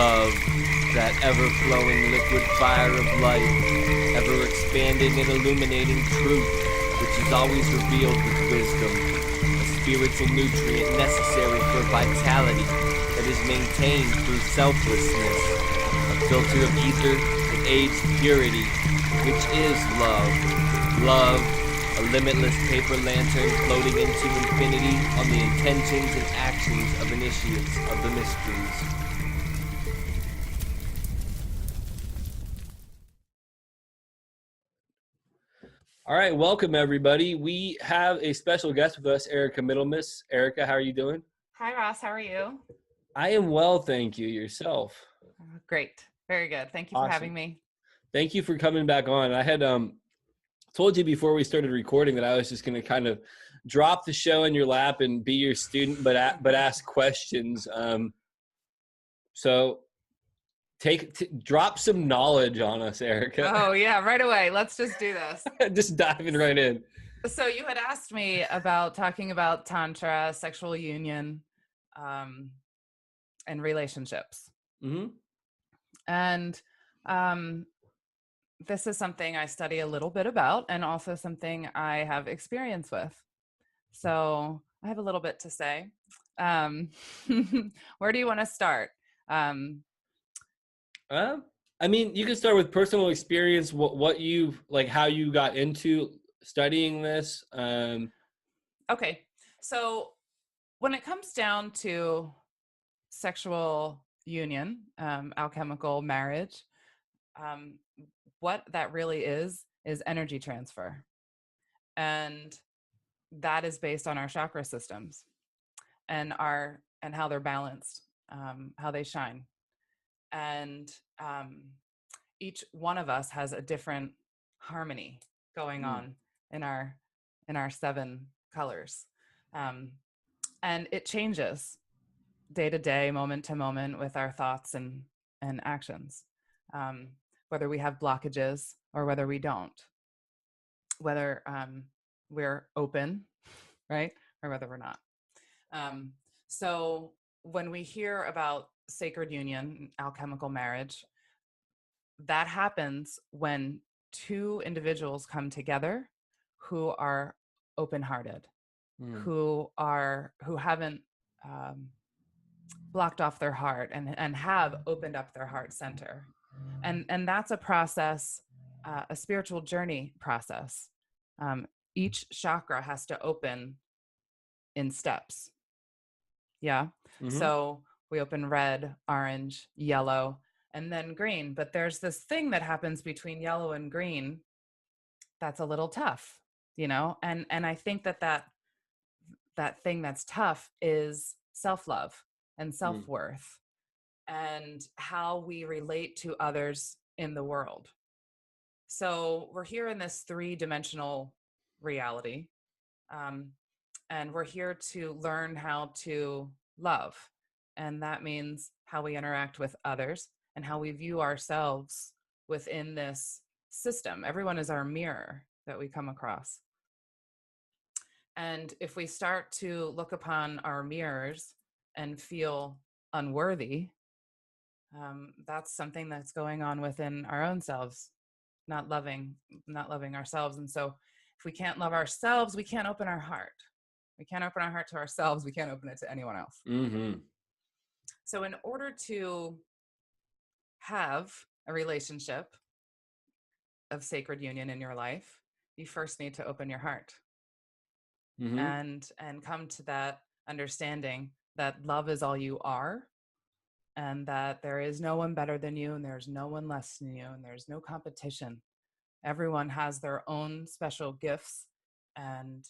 Love, that ever-flowing liquid fire of light, ever-expanding and illuminating truth, which is always revealed with wisdom, a spiritual nutrient necessary for vitality that is maintained through selflessness, a filter of ether that aids purity, which is love. Love, a limitless paper lantern floating into infinity on the intentions and actions of initiates of the mysteries. All right, welcome everybody. We have a special guest with us, Erica Middlemiss. Erica, how are you doing? Hi, Ross. How are you? I am well, thank you. Yourself? Great. Very good. Thank you for having me. Thank you for coming back on. I had told you before we started recording that I was just going to kind of drop the show in your lap and be your student, but ask questions. So drop some knowledge on us, Erica. Oh yeah, right away. Let's just do this. Just diving right in. So you had asked me about talking about Tantra, sexual union, and relationships. Mm-hmm. And this is something I study a little bit about and also something I have experience with. So I have a little bit to say. Where do you want to start? I mean, you can start with personal experience, what you like, how you got into studying this. Okay. So when it comes down to sexual union, alchemical marriage, what that really is energy transfer. And that is based on our chakra systems and how they're balanced, how they shine. And each one of us has a different harmony going on in our 7 colors, and it changes day to day, moment to moment, with our thoughts and actions, whether we have blockages or whether we don't, whether we're open, right, or whether we're not. So when we hear about sacred union, alchemical marriage, that happens when 2 individuals come together who are open-hearted, who haven't blocked off their heart and have opened up their heart center. And that's a process, a spiritual journey process. Each chakra has to open in steps. Yeah. Mm-hmm. So we open red, orange, yellow, and then green. But there's this thing that happens between yellow and green that's a little tough, and I think that thing that's tough is self-love and self-worth and how we relate to others in the world. So we're here in this 3-dimensional reality, and we're here to learn how to love. And that means how we interact with others and how we view ourselves within this system. Everyone is our mirror that we come across. And if we start to look upon our mirrors and feel unworthy, that's something that's going on within our own selves, not loving ourselves. And so if we can't love ourselves, we can't open our heart. We can't open our heart to ourselves. We can't open it to anyone else. Mm-hmm. So in order to have a relationship of sacred union in your life, you first need to open your heart. Mm-hmm. and come to that understanding that love is all you are, and that there is no one better than you, and there's no one less than you, and there's no competition. Everyone has their own special gifts, and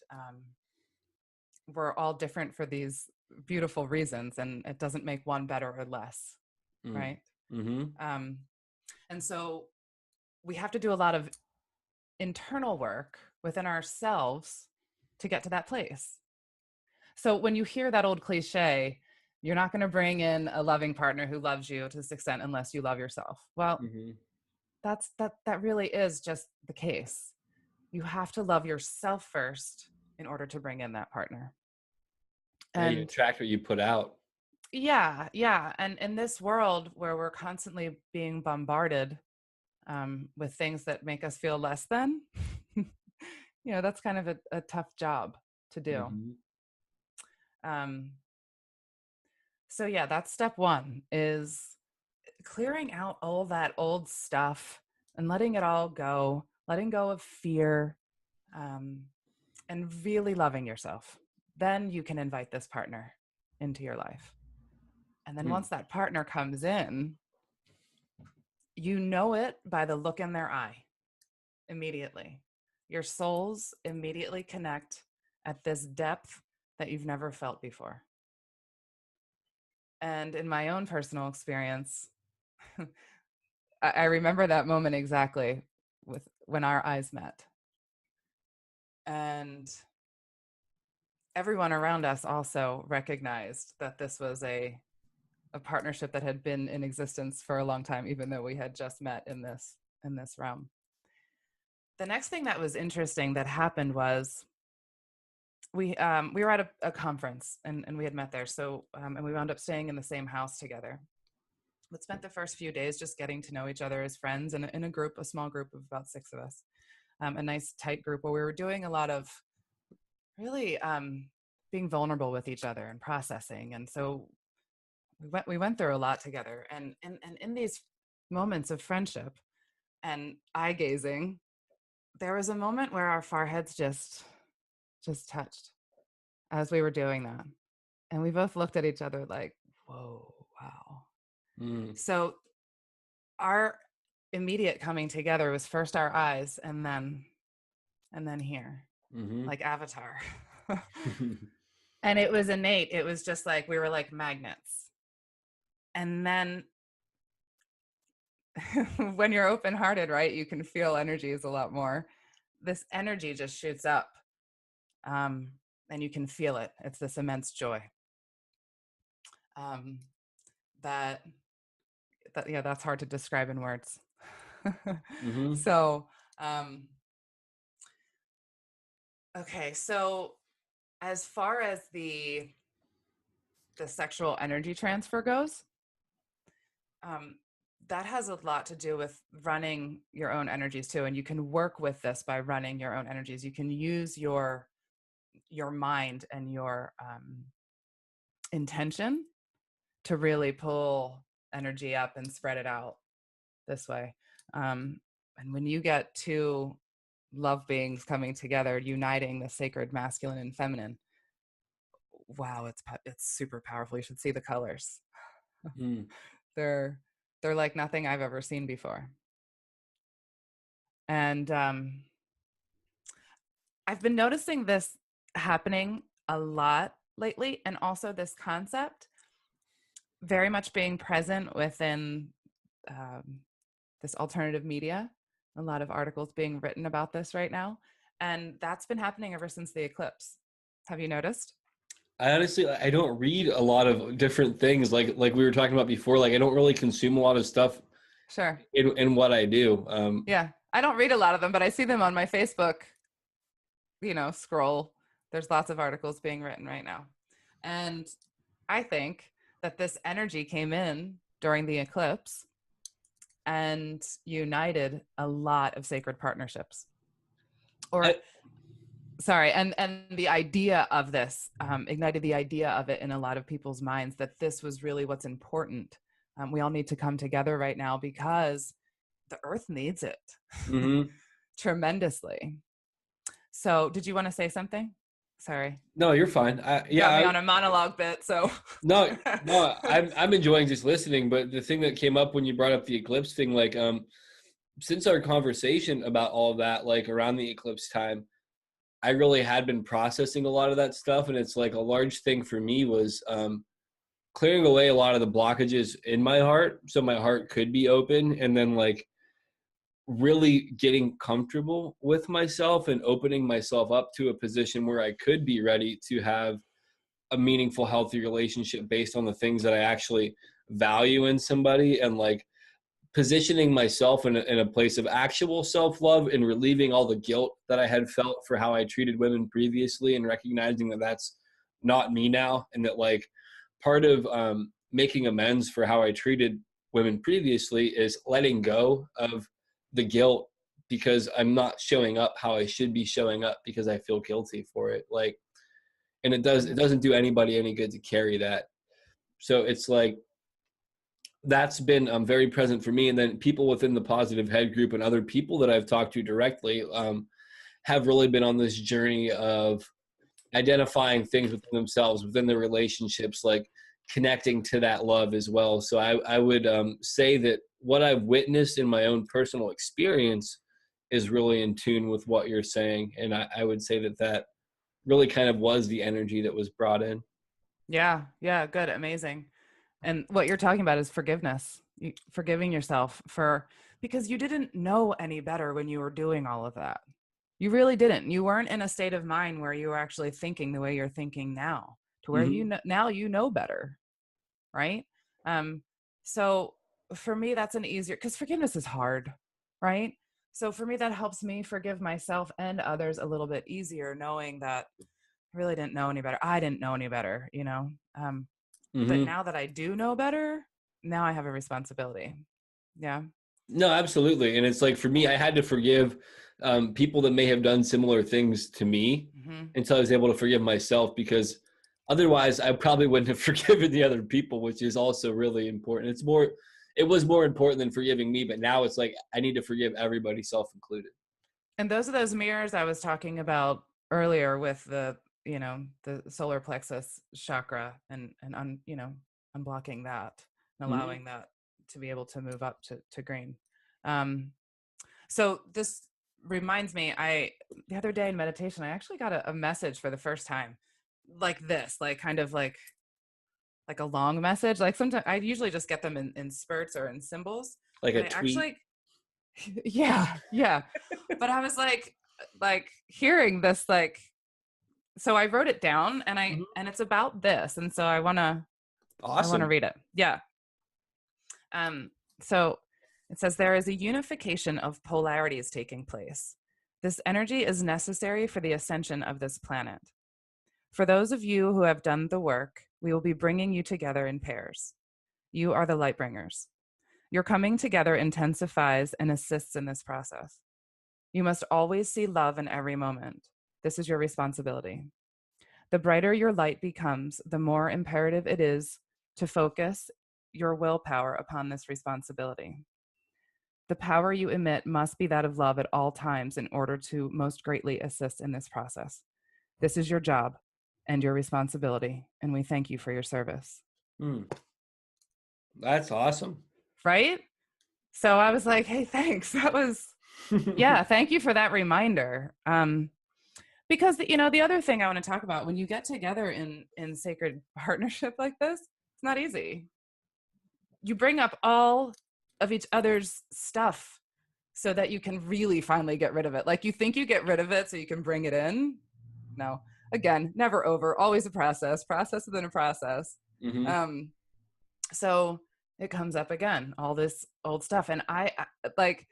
we're all different for these beautiful reasons, and it doesn't make one better or less, right? Mm-hmm. And so we have to do a lot of internal work within ourselves to get to that place. So when you hear that old cliche, you're not going to bring in a loving partner who loves you to this extent unless you love yourself. Well, that really is just the case. You have to love yourself first in order to bring in that partner. And you attract what you put out. Yeah. And in this world where we're constantly being bombarded with things that make us feel less than, that's kind of a tough job to do. Mm-hmm. Um, so yeah, that's step one, is clearing out all that old stuff and letting it all go, letting go of fear, um, and really loving yourself. Then you can invite this partner into your life. And then once that partner comes in, you know it by the look in their eye immediately. Your souls immediately connect at this depth that you've never felt before. And in my own personal experience, I remember that moment exactly with when our eyes met. And everyone around us also recognized that this was a partnership that had been in existence for a long time, even though we had just met in this realm. The next thing that was interesting that happened was we were at a conference and we had met there. So and we wound up staying in the same house together. But spent the first few days just getting to know each other as friends and in a small group of about 6 of us, a nice tight group where we were doing a lot of really being vulnerable with each other and processing. And so we went through a lot together. And in these moments of friendship and eye gazing, there was a moment where our foreheads just touched as we were doing that. And we both looked at each other like, whoa, wow. So our immediate coming together was first our eyes and then here, like Avatar. And it was innate. It was just like we were like magnets. And then when you're open-hearted, right, you can feel energies a lot more. This energy just shoots up, and you can feel it. It's this immense joy. That's hard to describe in words. So, okay. So as far as the sexual energy transfer goes, that has a lot to do with running your own energies too. And you can work with this by running your own energies. You can use your mind and your intention to really pull energy up and spread it out this way. And when you get two love beings coming together, uniting the sacred masculine and feminine, wow, it's super powerful. You should see the colors. They're like nothing I've ever seen before. And I've been noticing this happening a lot lately, and also this concept very much being present within this alternative media. A lot of articles being written about this right now. And that's been happening ever since the eclipse. Have you noticed? I don't read a lot of different things like we were talking about before. Like I don't really consume a lot of stuff. Sure. In what I do. Yeah, I don't read a lot of them, but I see them on my Facebook, scroll. There's lots of articles being written right now. And I think that this energy came in during the eclipse and united a lot of sacred partnerships. And the idea of this ignited the idea of it in a lot of people's minds, that this was really what's important. We all need to come together right now because the earth needs it tremendously. So did you want to say something? Sorry. No, you're fine. Got me on a monologue bit, so. No, I'm enjoying just listening, but the thing that came up when you brought up the eclipse thing, like, since our conversation about all of that, like around the eclipse time, I really had been processing a lot of that stuff. And it's like a large thing for me was, clearing away a lot of the blockages in my heart so my heart could be open, and then like really getting comfortable with myself and opening myself up to a position where I could be ready to have a meaningful, healthy relationship based on the things that I actually value in somebody, and like positioning myself in a place of actual self-love and relieving all the guilt that I had felt for how I treated women previously, and recognizing that that's not me now, and that like part of making amends for how I treated women previously is letting go of the guilt, because I'm not showing up how I should be showing up because I feel guilty for it. Like, and it doesn't do anybody any good to carry that. So it's like, that's been very present for me. And then people within the Positive Head group and other people that I've talked to directly have really been on this journey of identifying things within themselves, within their relationships, like connecting to that love as well. So I would say that what I've witnessed in my own personal experience is really in tune with what you're saying. And I would say that that really kind of was the energy that was brought in. Yeah. Yeah. Good. Amazing. And what you're talking about is forgiveness, forgiving yourself because you didn't know any better when you were doing all of that. You really didn't. You weren't in a state of mind where you were actually thinking the way you're thinking now, to where now you know better. Right. So for me, that's an easier, because forgiveness is hard. Right. So for me, that helps me forgive myself and others a little bit easier, knowing that I really didn't know any better. I didn't know any better, but now that I do know better, now I have a responsibility. Yeah. No, absolutely. And it's like, for me, I had to forgive people that may have done similar things to me until I was able to forgive myself, because otherwise I probably wouldn't have forgiven the other people, which is also really important. It was more important than forgiving me, but now it's like, I need to forgive everybody, self included. And those are those mirrors I was talking about earlier with the solar plexus chakra and unblocking that and allowing that to be able to move up to green. So this reminds me, the other day in meditation, I actually got a message for the first time, like this, like kind of like a long message. Like sometimes I usually just get them in spurts or in symbols. Like a tweet. Actually, yeah. But I was like hearing this, like, so I wrote it down, and and it's about this, and so I want to read it. Yeah. So it says, there is a unification of polarities taking place. This energy is necessary for the ascension of this planet. For those of you who have done the work, we will be bringing you together in pairs. You are the light bringers. Your coming together intensifies and assists in this process. You must always see love in every moment. This is your responsibility. The brighter your light becomes, the more imperative it is to focus your willpower upon this responsibility. The power you emit must be that of love at all times in order to most greatly assist in this process. This is your job and your responsibility, and we thank you for your service. That's awesome. Right? So I was like, hey, thanks. That was, yeah, thank you for that reminder. Because, the other thing I want to talk about, when you get together in sacred partnership like this, it's not easy. You bring up all of each other's stuff so that you can really finally get rid of it. Like, you think you get rid of it so you can bring it in. No, again, never over, always a process within a process. So it comes up again, all this old stuff. And I like,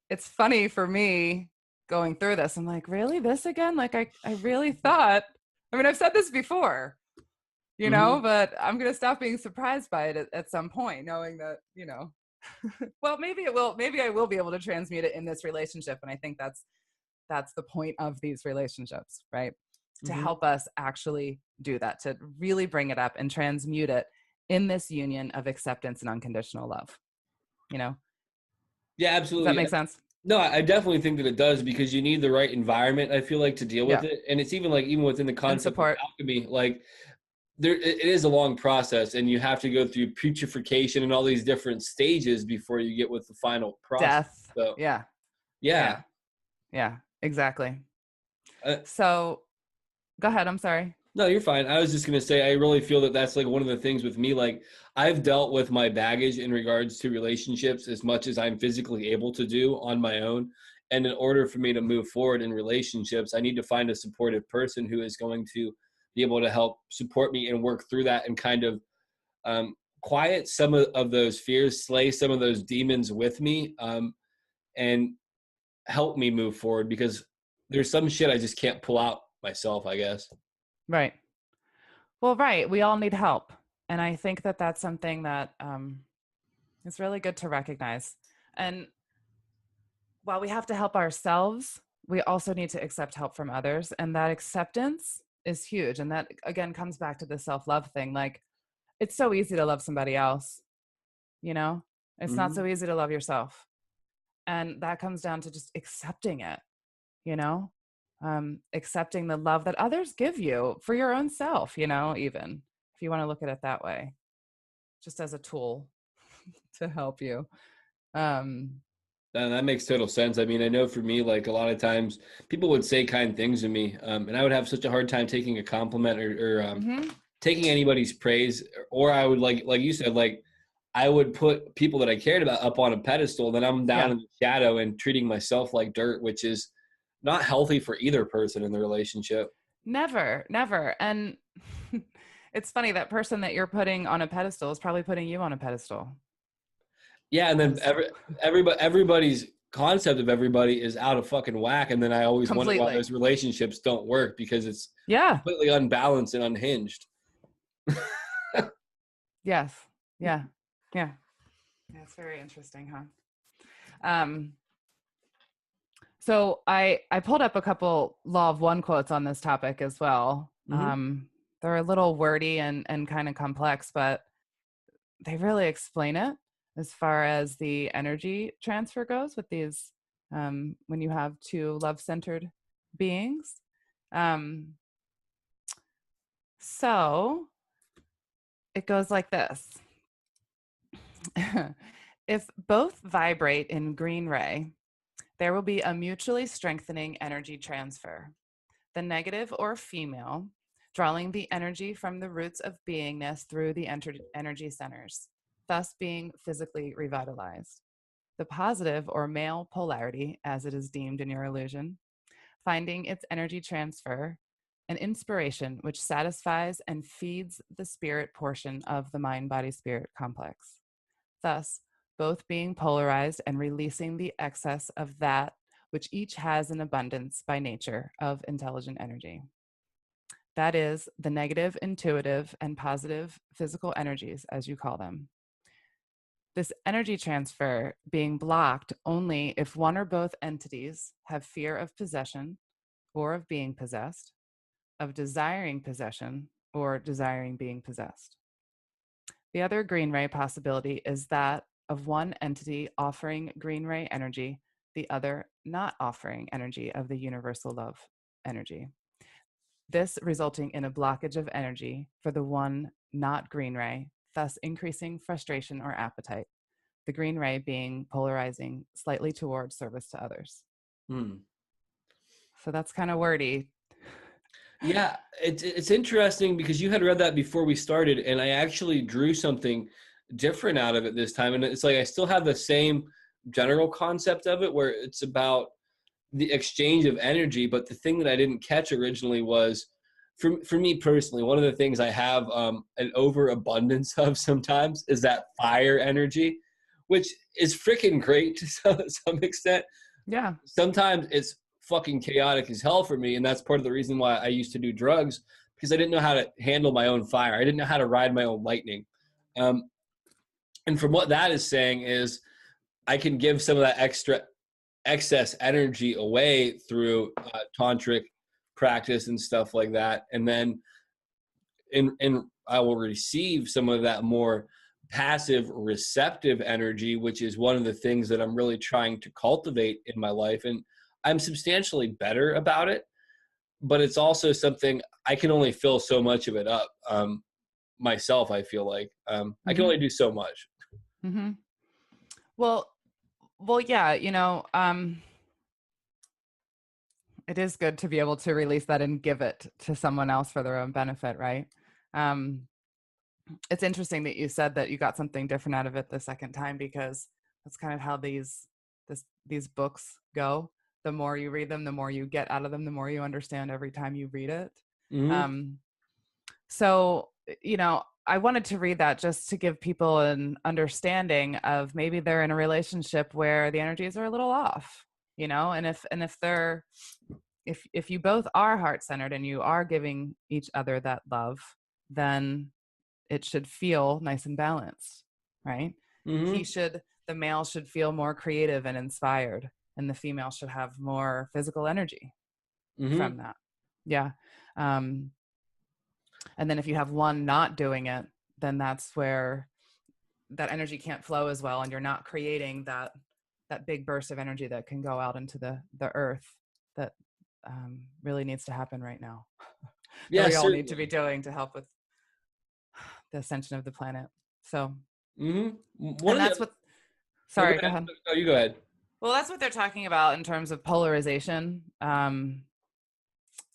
it's funny for me going through this. I'm like, really, this again? Like, I really thought, I've said this before, but I'm going to stop being surprised by it at some point, knowing that, well, maybe I will be able to transmute it in this relationship. And I think that's the point of these relationships, right? To help us actually do that, to really bring it up and transmute it in this union of acceptance and unconditional love, Yeah, absolutely. Does that make sense? No, I definitely think that it does, because you need the right environment, I feel like, to deal with it. And it's even within the concept of alchemy, like, it is a long process, and you have to go through putrefaction and all these different stages before you get with the final process. Death. So, yeah, exactly. So go ahead. I'm sorry. No, you're fine. I was just going to say, I really feel that that's like one of the things with me. Like, I've dealt with my baggage in regards to relationships as much as I'm physically able to do on my own. And in order for me to move forward in relationships, I need to find a supportive person who is going to be able to help support me and work through that and kind of quiet some of those fears, slay some of those demons with me, and help me move forward, because there's some shit I just can't pull out myself, I guess. Right. Well, right. We all need help. And I think that that's something that is really good to recognize. And while we have to help ourselves, we also need to accept help from others. And that acceptance is huge. And that, again, comes back to the self-love thing. Like, it's so easy to love somebody else, you know? It's not so easy to love yourself. And that comes down to just accepting it, you know? Accepting the love that others give you for your own self, you know, even if you want to look at it that way, just as a tool to help you. That makes total sense. I mean, I know for me, like a lot of times people would say kind things to me, and I would have such a hard time taking a compliment or taking anybody's praise, or I would like you said, like I would put people that I cared about up on a pedestal, then I'm down Yeah. in the shadow and treating myself like dirt, which is not healthy for either person in the relationship. Never, never. And it's funny, that person that you're putting on a pedestal is probably putting you on a pedestal. Yeah, and then 'Cause- everybody's concept of everybody is out of fucking whack, and then I always wonder why Completely. those relationships don't work because it's Yeah. completely unbalanced and unhinged. Yes. Yeah. Yeah. That's very interesting, huh? So I pulled up a couple Law of One quotes on this topic as well. They're a little wordy and kind of complex, but they really explain it as far as the energy transfer goes with these, when you have two love-centered beings. So it goes like this. If both vibrate in green ray, there will be a mutually strengthening energy transfer. The negative or female drawing the energy from the roots of beingness through the energy centers, thus being physically revitalized. The positive or male polarity, as it is deemed in your illusion, finding its energy transfer, an inspiration which satisfies and feeds the spirit portion of the mind-body-spirit complex. Thus, both being polarized and releasing the excess of that which each has an abundance by nature of intelligent energy. That is the negative, intuitive, and positive physical energies, as you call them. This energy transfer being blocked only if one or both entities have fear of possession or of being possessed, of desiring possession or desiring being possessed. The other green ray possibility is that of one entity offering green ray energy, the other not offering energy of the universal love energy. This resulting in a blockage of energy for the one not green ray, thus increasing frustration or appetite, the green ray being polarizing slightly toward service to others. So that's kind of wordy. Yeah, it's interesting because you had read that before we started, and I actually drew something different out of it this time. And it's like I still have the same general concept of it, where it's about the exchange of energy. But the thing that I didn't catch originally was, for me personally, one of the things I have an overabundance of sometimes is that fire energy, which is freaking great to some extent. Yeah. Sometimes it's fucking chaotic as hell for me, and that's part of the reason why I used to do drugs, because I didn't know how to handle my own fire. I didn't know how to ride my own lightning. And from what that is saying is I can give some of that excess energy away through tantric practice and stuff like that, and then and I will receive some of that more passive receptive energy, which is one of the things that I'm really trying to cultivate in my life. And I'm substantially better about it, but it's also something I can only fill so much of it up myself. I feel like I can only do so much. Mm-hmm. Well, yeah, you know, it is good to be able to release that and give it to someone else for their own benefit, right? It's interesting that you said that you got something different out of it the second time, because that's kind of how these books go. The more you read them, the more you get out of them, the more you understand every time you read it. So, you know, I wanted to read that just to give people an understanding of maybe they're in a relationship where the energies are a little off, you know, and if you both are heart-centered and you are giving each other that love, then it should feel nice and balanced, right? Mm-hmm. The male should feel more creative and inspired, and the female should have more physical energy Mm-hmm. from that. Yeah. And then if you have one not doing it, then that's where that energy can't flow as well, and you're not creating that big burst of energy that can go out into the earth that really needs to happen right now. Yeah, that we all certainly need to be doing to help with the ascension of the planet. So, Mm-hmm. and that's what. Sorry, go ahead. Oh, you go ahead. Well, that's what they're talking about in terms of polarization.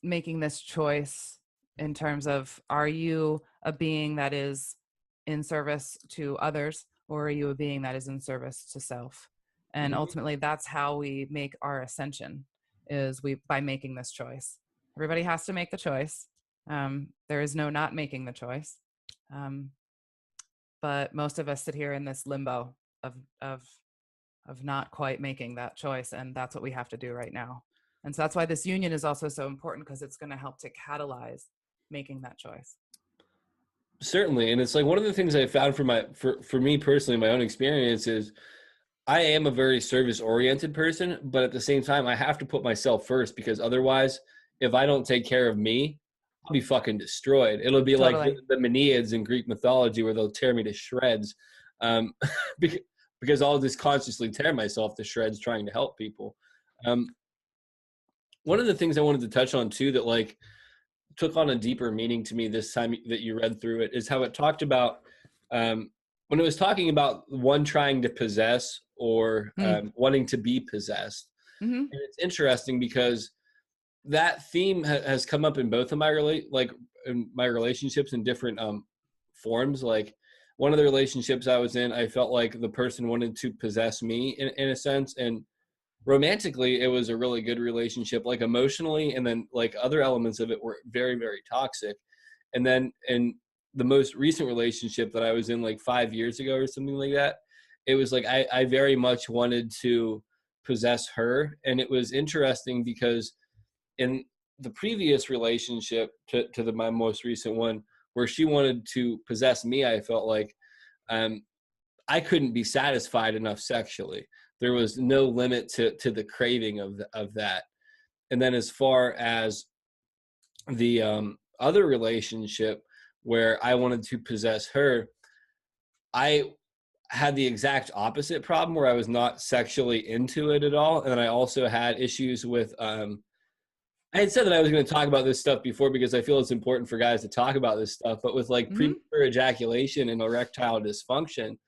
Making this choice in terms of, are you a being that is in service to others, or are you a being that is in service to self? And ultimately, that's how we make our ascension, is by making this choice. Everybody has to make the choice. There is no not making the choice. But most of us sit here in this limbo of not quite making that choice, and that's what we have to do right now. And so that's why this union is also so important, because it's going to help to catalyze making that choice. Certainly. And it's like one of the things I found for me personally, my own experience is I am a very service oriented person, but at the same time, I have to put myself first, because otherwise, if I don't take care of me, I'll be fucking destroyed. It'll be Totally. like the Meneids in Greek mythology, where they'll tear me to shreds, because I'll just consciously tear myself to shreds trying to help people. One of the things I wanted to touch on too, that like took on a deeper meaning to me this time that you read through it, is how it talked about when it was talking about one trying to possess or wanting to be possessed. Mm-hmm. And it's interesting because that theme has come up in both of my relationships in different forms. Like one of the relationships I was in, I felt like the person wanted to possess me in a sense, and romantically it was a really good relationship, like emotionally, and then like other elements of it were very, very toxic. And then in the most recent relationship that I was in, like 5 years ago or something like that, it was like I very much wanted to possess her. And it was interesting because in the previous relationship to my most recent one, where she wanted to possess me, I felt like I couldn't be satisfied enough sexually. There was no limit to the craving of that. And then as far as the other relationship where I wanted to possess her, I had the exact opposite problem, where I was not sexually into it at all. And then I also had issues with I had said that I was going to talk about this stuff before, because I feel it's important for guys to talk about this stuff, but with like premature ejaculation and erectile dysfunction.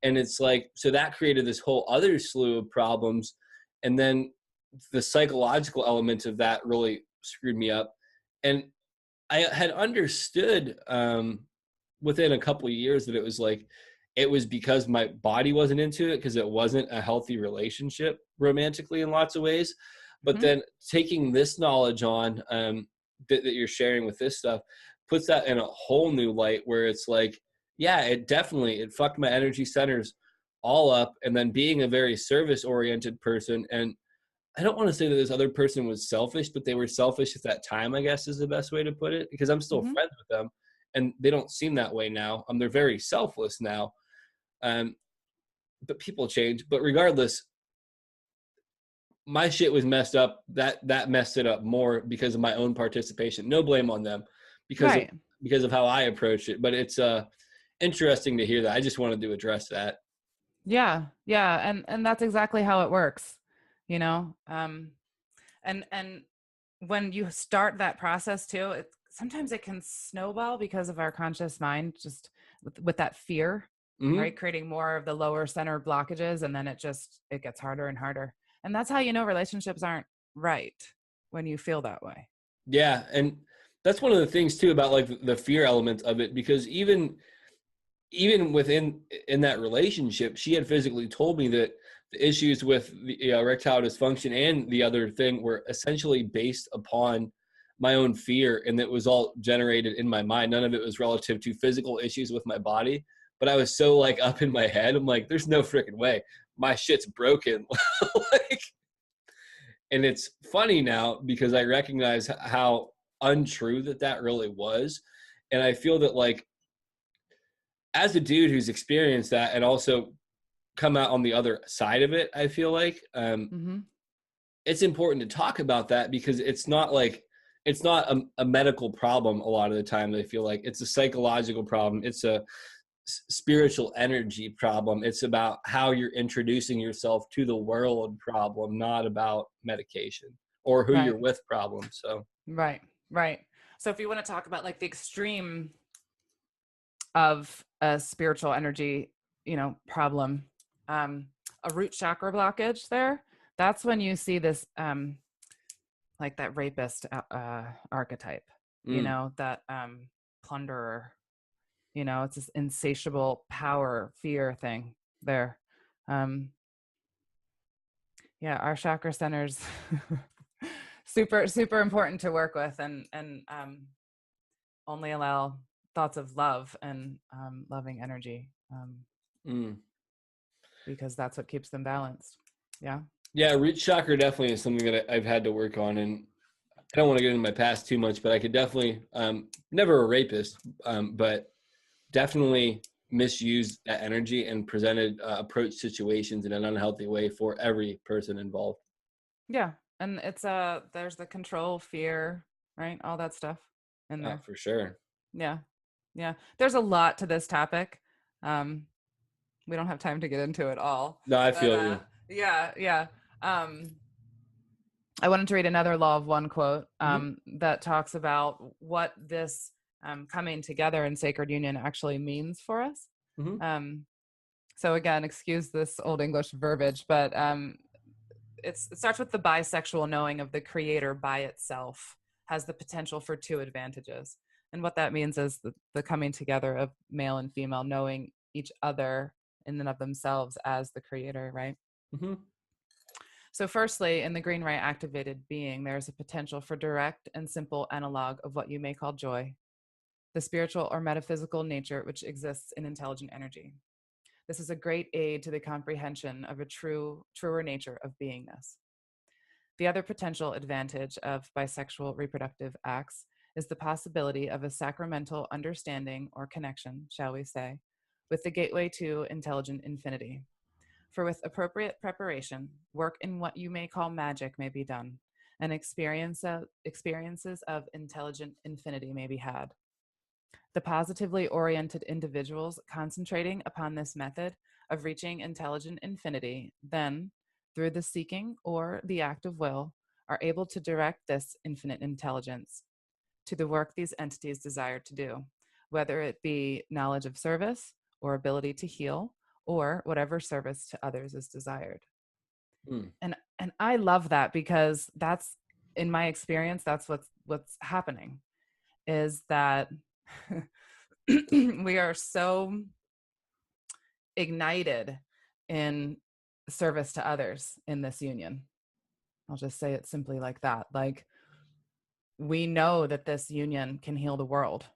And it's like, so that created this whole other slew of problems. And then the psychological element of that really screwed me up. And I had understood within a couple of years that it was like, it was because my body wasn't into it, because it wasn't a healthy relationship romantically in lots of ways. But then taking this knowledge on that you're sharing with this stuff puts that in a whole new light, where it's like, yeah, it fucked my energy centers all up. And then being a very service oriented person, and I don't want to say that this other person was selfish, but they were selfish at that time, I guess is the best way to put it, because I'm still friends with them and they don't seem that way now. They're very selfless now. But people change. But regardless, my shit was messed up. That messed it up more because of my own participation. No blame on them, because of how I approached it. But it's interesting to hear that. I just wanted to address that. Yeah. And that's exactly how it works, you know? And when you start that process too, sometimes it can snowball because of our conscious mind, just with that fear, right? Creating more of the lower center blockages. And then it gets harder and harder. And that's how you know relationships aren't right, when you feel that way. Yeah. And that's one of the things too about like the fear element of it, because even within that relationship, she had physically told me that the issues with the erectile dysfunction and the other thing were essentially based upon my own fear, and it was all generated in my mind. None of it was relative to physical issues with my body, but I was so like up in my head. I'm like, there's no freaking way my shit's broken. And it's funny now because I recognize how untrue that really was. And I feel that like as a dude who's experienced that and also come out on the other side of it, I feel like it's important to talk about that, because it's not like, it's not a medical problem a lot of the time. I feel like it's a psychological problem. It's a spiritual energy problem. It's about how you're introducing yourself to the world problem, not about medication or who you're with problem. So right. So if you want to talk about like the extreme of a spiritual energy, problem, a root chakra blockage there, that's when you see this like that rapist archetype, that plunderer, it's this insatiable power, fear thing there. Our chakra centers super important to work with, and only allow thoughts of love and loving energy, because that's what keeps them balanced. Root chakra definitely is something that I've had to work on, and I don't want to get into my past too much, but I could definitely never a rapist, but definitely misused that energy and approach situations in an unhealthy way for every person involved. And it's there's the control, fear, right, all that stuff in there. For sure. There's a lot to this topic. We don't have time to get into it all. No, I feel you. I wanted to read another Law of One quote that talks about what this coming together in sacred union actually means for us. So again, excuse this old English verbiage, but it starts with the bisexual knowing of the creator by itself has the potential for two advantages. And what that means is the coming together of male and female knowing each other in and of themselves as the creator, right? So firstly, in the green right activated being, there is a potential for direct and simple analog of what you may call joy, the spiritual or metaphysical nature which exists in intelligent energy. This is a great aid to the comprehension of a truer nature of beingness. The other potential advantage of bisexual reproductive acts is the possibility of a sacramental understanding or connection, shall we say, with the gateway to intelligent infinity. For with appropriate preparation, work in what you may call magic may be done, and experiences of intelligent infinity may be had. The positively oriented individuals concentrating upon this method of reaching intelligent infinity then, through the seeking or the act of will, are able to direct this infinite intelligence to the work these entities desire to do, whether it be knowledge of service or ability to heal, or whatever service to others is desired. And I love that, because that's, in my experience, that's what's happening, is that we are so ignited in service to others in this union. I'll just say it simply like that. Like, we know that this union can heal the world,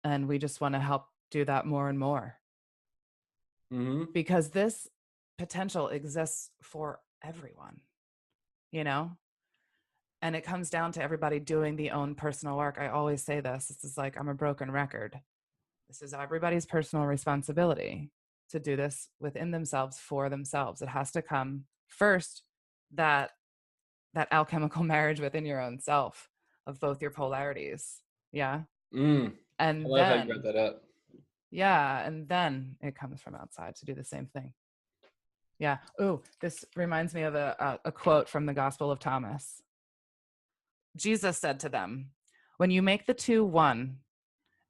and we just want to help do that more and more. Because this potential exists for everyone, and it comes down to everybody doing the own personal work. I always say this is like, I'm a broken record. This is everybody's personal responsibility to do this within themselves, for themselves. It has to come first, that alchemical marriage within your own self of both your polarities. And I love how you brought that up. And then it comes from outside to do the same thing. Oh, this reminds me of a quote from the Gospel of Thomas. Jesus said to them, "When you make the two one,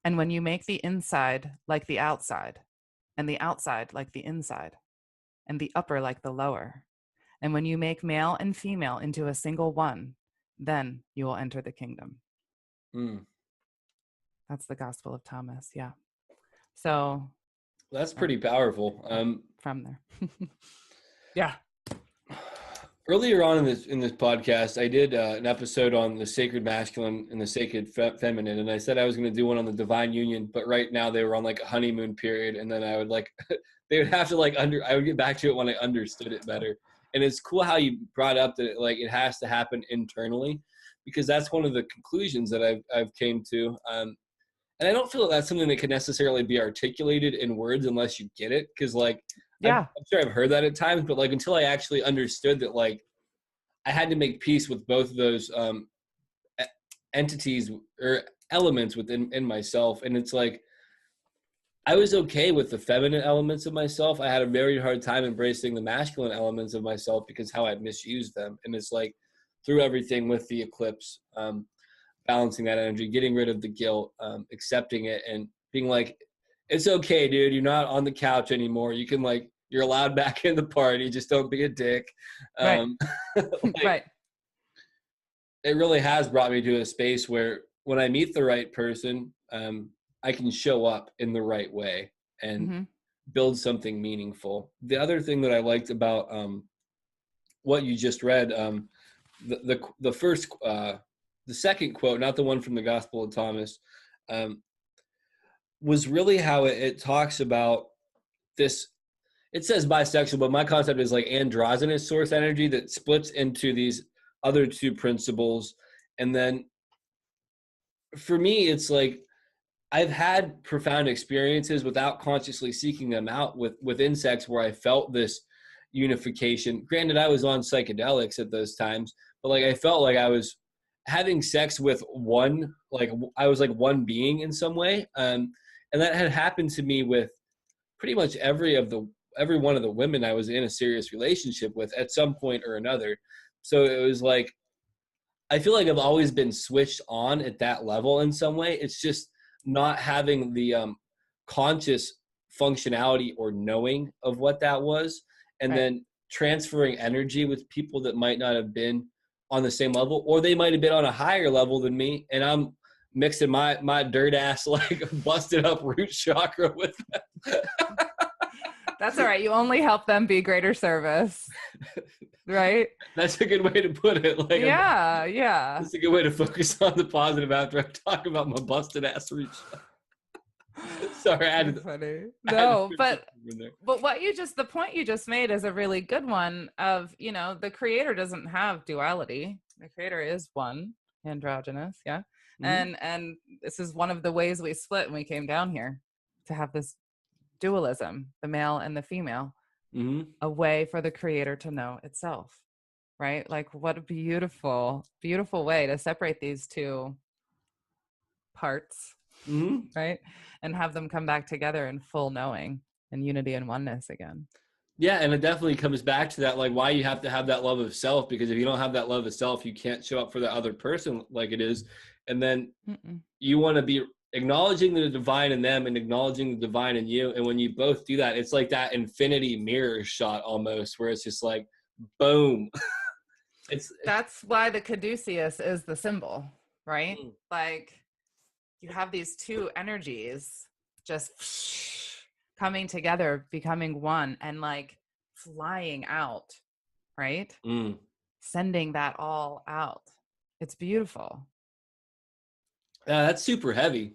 and when you make the inside like the outside, and the outside like the inside, and the upper like the lower, and when you make male and female into a single one, then you will enter the kingdom." That's the Gospel of Thomas. So that's pretty powerful. From there. Earlier on in this podcast, I did an episode on the sacred masculine and the sacred feminine, and I said I was going to do one on the divine union, but right now they were on like a honeymoon period, and then I would they would have to I would get back to it when I understood it better. And it's cool how you brought up that it has to happen internally, because that's one of the conclusions that I've came to. And I don't feel that's something that can necessarily be articulated in words unless you get it. Cause like, Yeah. I'm sure I've heard that at times, but like until I actually understood that, like I had to make peace with both of those entities or elements in myself. And it's like, I was okay with the feminine elements of myself. I had a very hard time embracing the masculine elements of myself because how I'd misused them. And it's like through everything with the eclipse, balancing that energy, getting rid of the guilt, accepting it, and being like, it's okay, dude. You're not on the couch anymore. You can like, you're allowed back in the party. Just don't be a dick. Right. Like, Right. It really has brought me to a space where when I meet the right person, I can show up in the right way and build something meaningful. The other thing that I liked about what you just read, the first, the second quote, not the one from the Gospel of Thomas, was really how it talks about this. It says bisexual, but my concept is like androgynous source energy that splits into these other two principles. And then for me, it's like I've had profound experiences without consciously seeking them out within sex where I felt this unification. Granted, I was on psychedelics at those times, but like I felt like I was having sex with one, like I was like one being in some way. And that had happened to me with pretty much every one of the women I was in a serious relationship with at some point or another. So it was like, I feel like I've always been switched on at that level in some way. It's just not having the conscious functionality or knowing of what that was, and Right. then transferring energy with people that might not have been on the same level, or they might have been on a higher level than me, and I'm mixing my dirt ass like busted up root chakra with them. That's all right. You only help them be greater service. Right? That's a good way to put it. Like, Yeah. that's a good way to focus on the positive after I talk about my busted ass root chakra. Sorry, I had to, funny. I had to No, put but something in there. the point you just made is a really good one of, the creator doesn't have duality. The creator is one, androgynous. Yeah. And this is one of the ways we split when we came down here, to have this dualism, the male and the female, a way for the creator to know itself. Right? Like, what a beautiful, beautiful way to separate these two parts, right? And have them come back together in full knowing and unity and oneness again. Yeah, and it definitely comes back to that, like why you have to have that love of self, because if you don't have that love of self, you can't show up for the other person like it is. And then you want to be acknowledging the divine in them and acknowledging the divine in you. And when you both do that, it's like that infinity mirror shot almost, where it's just like, boom. That's why the caduceus is the symbol, right? Like, you have these two energies just coming together, becoming one, and like flying out, right? Sending that all out. It's beautiful. That's super heavy.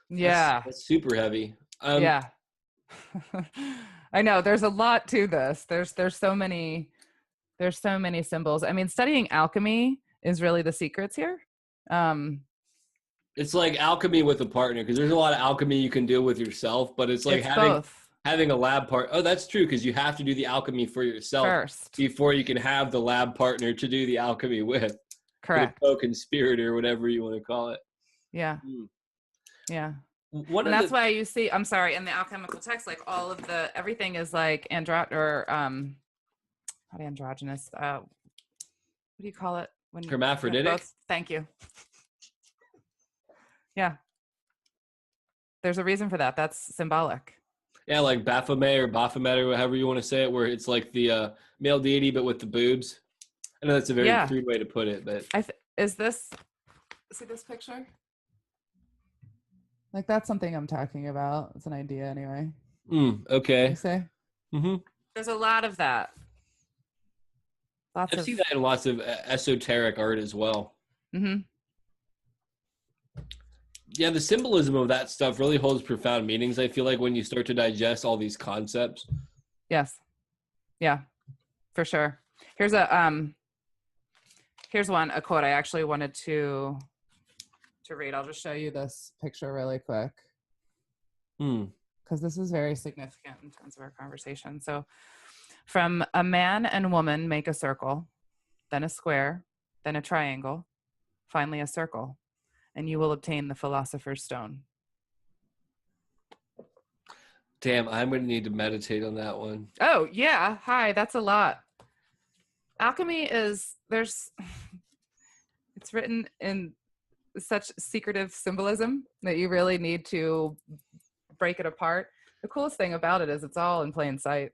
Yeah. That's super heavy. Yeah. I know there's a lot to this. There's so many symbols. I mean, studying alchemy is really the secrets here. It's like alchemy with a partner, because there's a lot of alchemy you can do with yourself, but it's like having a lab part. Oh, that's true, because you have to do the alchemy for yourself first before you can have the lab partner to do the alchemy with. Correct. The co-conspirator, or whatever you want to call it. Yeah. Yeah. And that's why you see, I'm sorry, in the alchemical text, like all of everything is like not androgynous. What do you call it? When hermaphroditic? Thank you. Yeah. There's a reason for that. That's symbolic. Yeah, like Baphomet or Baphomet, or however you want to say it, where it's like the male deity, but with the boobs. I know that's a very crude way to put it, but see this picture? Like, that's something I'm talking about. It's an idea anyway. Okay. You say? There's a lot of that. I've seen that in lots of esoteric art as well. Yeah, the symbolism of that stuff really holds profound meanings, I feel like, when you start to digest all these concepts. Yes. Yeah, for sure. Here's a quote I actually wanted to to read. I'll just show you this picture really quick Hmm. because this is very significant in terms of our conversation. So from a man and woman make a circle, then a square, then a triangle, finally a circle, and you will obtain the Philosopher's Stone. Damn, I'm going to need to meditate on that one. Oh, yeah. Hi, that's a lot. Alchemy is, it's written in such secretive symbolism that you really need to break it apart. The coolest thing about it is it's all in plain sight.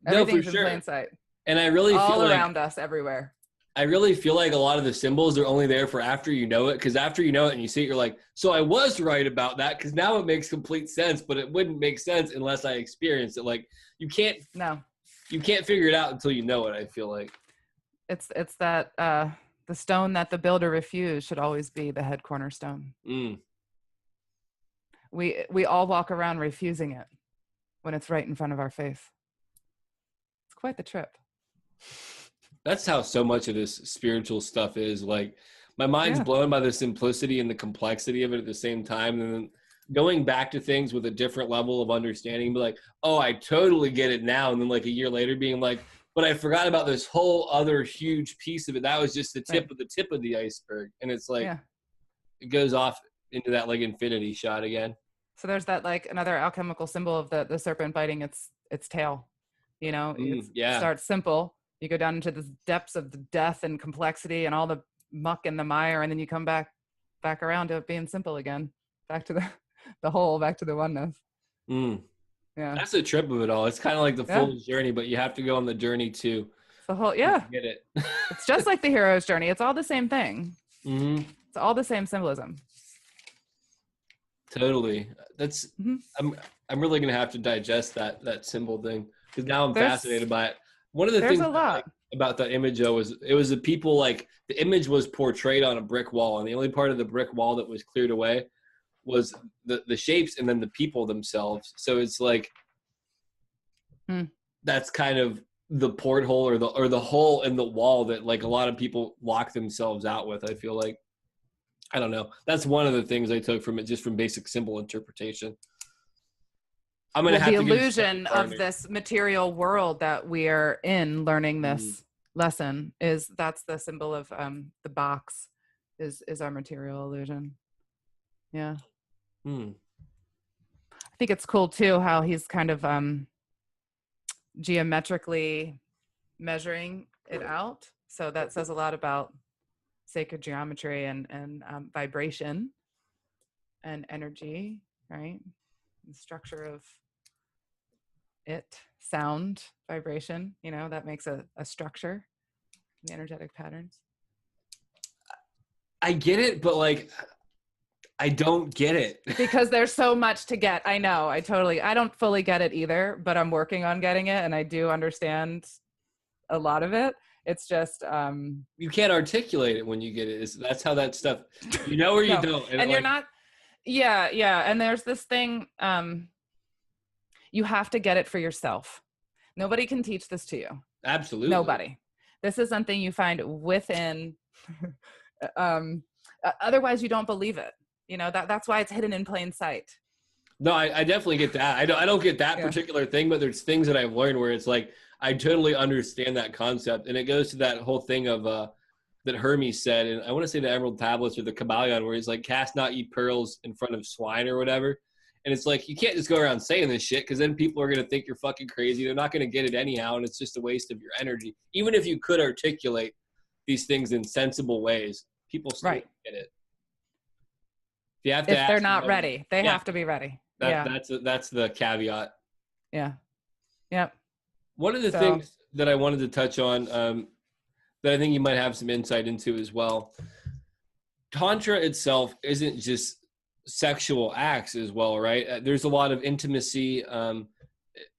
Everything's in plain sight. And I really feel all like around us, everywhere. I really feel like a lot of the symbols are only there for after you know it, because after you know it and you see it, you're like, so I was right about that, because now it makes complete sense, but it wouldn't make sense unless I experienced it. Like you can't figure it out until you know it, I feel like. It's that the stone that the builder refused should always be the head cornerstone. We all walk around refusing it when it's right in front of our face. It's quite the trip. That's how so much of this spiritual stuff is. Like my mind's blown by the simplicity and the complexity of it at the same time. And then going back to things with a different level of understanding, be like, oh, I totally get it now. And then like a year later being like, but I forgot about this whole other huge piece of it. That was just the tip of the iceberg. And it's like, it goes off into that like infinity shot again. So there's that like another alchemical symbol of the serpent biting its tail, you know, it starts simple. You go down into the depths of the death and complexity and all the muck and the mire, and then you come back around to it being simple again, back to the whole, back to the oneness. Yeah, that's the trip of it all. It's kind of like the full journey, but you have to go on the journey too. The whole get it. It's just like the hero's journey. It's all the same thing. It's all the same symbolism. Totally. That's I'm really gonna have to digest that symbol thing, because now I'm fascinated by it. One of the things about that image though was it was the people, like the image was portrayed on a brick wall, and the only part of the brick wall that was cleared away was the shapes and then the people themselves. So it's like that's kind of the porthole or the hole in the wall that like a lot of people lock themselves out with, I feel like. I don't know. That's one of the things I took from it, just from basic symbol interpretation. I'm gonna have the to illusion of this material world that we are in learning this lesson that's the symbol of the box is our material illusion. I think it's cool too how he's kind of geometrically measuring it out. So that says a lot about sacred geometry and vibration and energy, right? The structure of it, sound, vibration, you know, that makes a structure, the energetic patterns. I get it, but like I don't get it. Because there's so much to get. I know, I don't fully get it either, but I'm working on getting it, and I do understand a lot of it. It's just you can't articulate it when you get it. That's how that stuff, you know, or you don't. And you're not. Yeah. And there's this thing. You have to get it for yourself. Nobody can teach this to you. Absolutely. Nobody. This is something you find within. Otherwise, you don't believe it. You know, that's why it's hidden in plain sight. No, I definitely get that. I don't get that particular thing, but there's things that I've learned where it's like, I totally understand that concept. And it goes to that whole thing of that Hermes said, and I want to say the Emerald Tablets or the Kabbalion, where he's like, cast not ye pearls in front of swine or whatever. And it's like, you can't just go around saying this shit, because then people are going to think you're fucking crazy. They're not going to get it anyhow, and it's just a waste of your energy. Even if you could articulate these things in sensible ways, people still don't get it. You have to if they're not ready, they have to be ready. That's the caveat. Yeah. Yep. One of the things that I wanted to touch on that I think you might have some insight into as well, Tantra itself isn't just sexual acts as well, right? There's a lot of intimacy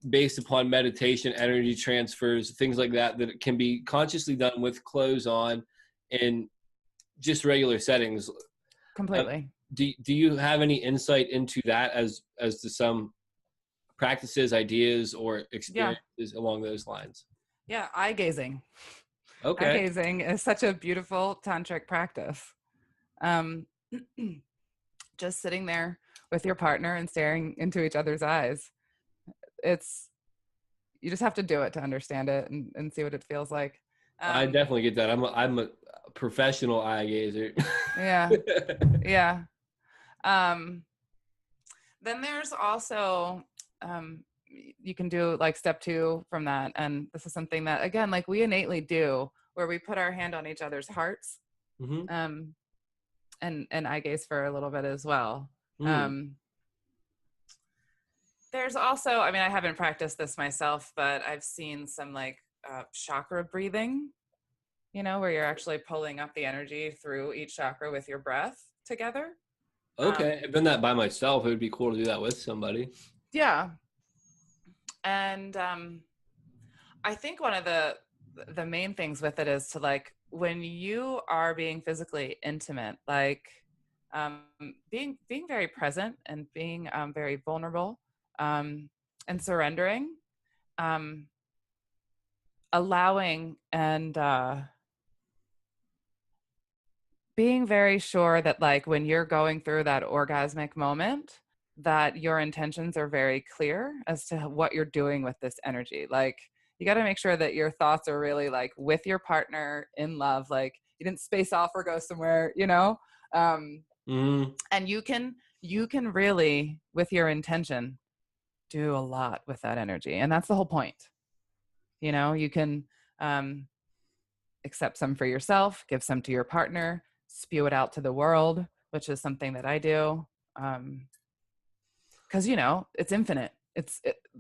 based upon meditation, energy transfers, things like that can be consciously done with clothes on in just regular settings. Completely. Do you have any insight into that as to some practices, ideas, or experiences along those lines? Yeah, eye gazing. Okay. Eye gazing is such a beautiful tantric practice. just sitting there with your partner and staring into each other's eyes. You just have to do it to understand it and see what it feels like. I definitely get that. I'm a professional eye gazer. Yeah. Yeah. Then there's also, you can do like step 2 from that. And this is something that, again, like we innately do, where we put our hand on each other's hearts, and eye gaze for a little bit as well. There's also, I mean, I haven't practiced this myself, but I've seen some like chakra breathing, where you're actually pulling up the energy through each chakra with your breath together. Okay, I've done that by myself. It would be cool to do that with somebody. Yeah. And I think one of the main things with it is to, like, when you are being physically intimate, like being very present and being very vulnerable, and surrendering, allowing and being very sure that, like, when you're going through that orgasmic moment, that your intentions are very clear as to what you're doing with this energy. Like, you got to make sure that your thoughts are really like with your partner in love. Like, you didn't space off or go somewhere, and you can really, with your intention, do a lot with that energy. And that's the whole point. You can accept some for yourself, give some to your partner, spew it out to the world, which is something that I do. Because, it's infinite.